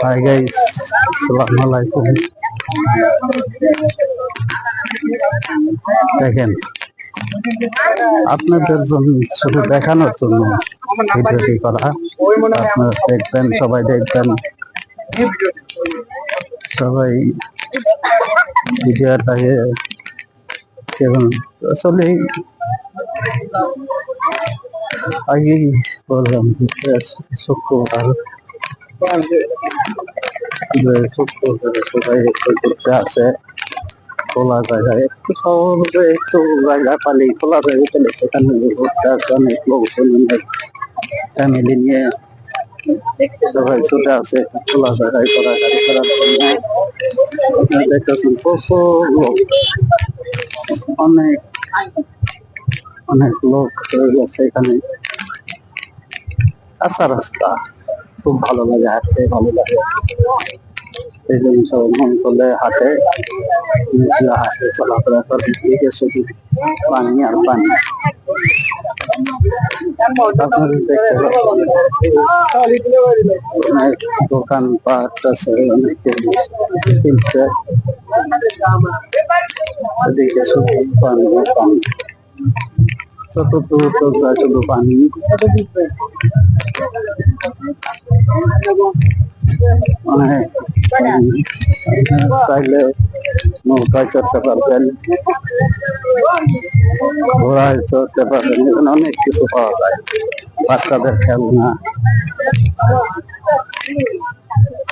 Hi guys, আসসালামু আলাইকুম। দেখেন, আপনাদের জন্য, শুধু দেখানোর জন্য ভিডিওটি করা। আপনারা দেখবেন, সবাই দেখবেন, সবাই ভিডিওটাকে এবং আসলে আগেই বললাম শুক্রবার শুক্রবারে সবাই একটু ঘুরতে আসে খোলা জায়গায়, একটু সহজে একটু জায়গা পালি খোলা জায়গা পেলে সেখানে ঘুরতে আসে অনেক লোকজন, ফ্যামিলি নিয়ে সবাই ছুটে আসে খোলা জায়গায় ঘোরাঘুরি করার জন্য। দেখতেছেন প্রচুর লোক, অনেক অনেক লোক হয়ে গেছে এখানে। কাঁচা রাস্তা, খুব ভালো লাগে, হাঁটতে ভালো লাগে। এই জন্য সবাই মন করলে হাঁটে, হাঁটে চলাফেরা করে, দিকে শুধু পানি আর পানি। আপনারা দেখতে অনেক দোকানপাট আছে, অনেকে কিনছে, এদিকে শুধু পানি পানি, চতুর্থ শুধু পানি। অনেক চাইলে নৌকায় চড়তে পারবেন, ঘোড়ায় চড়তে পারবেন, এখানে অনেক কিছু পাওয়া যায়, বাচ্চাদের খেলনা।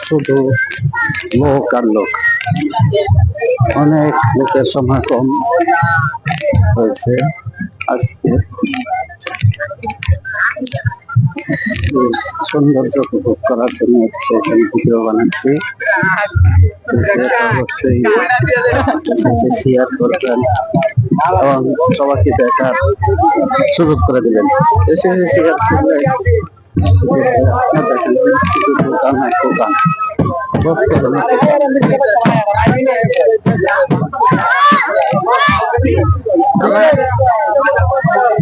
শুধু লোক আর লোক, অনেক লোকের সময় কম হয়েছে আজকে। সৌন্দর্য উপভোগ করার জন্য এখানে ভিডিও বানাচ্ছি। অবশ্যই শেয়ার করবেন এবং সবাইকে দেখার সুযোগ করে দিলেন। বেশি বেশি শেয়ার করলে দোকান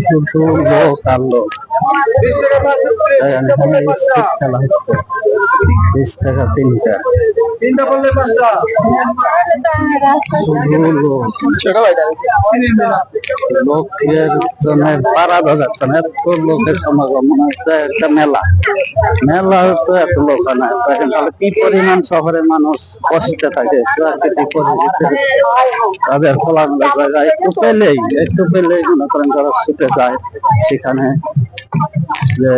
শুধু লোক আর লোক। খেলা হচ্ছে 20 টাকা 3টা, লোকের জন্য পারা যাচ্ছে না, এত লোকের সমাগম। একটা মেলা, মেলা তো এত লোক না, তাহলে কি পরিমাণ শহরের মানুষ কষ্টে থাকে, প্রাকৃতিক পরিবেশে তাদের খোলামেলা জায়গায় একটু পেলেই মনে করেন যারা ছুটে যায় সেখানে যে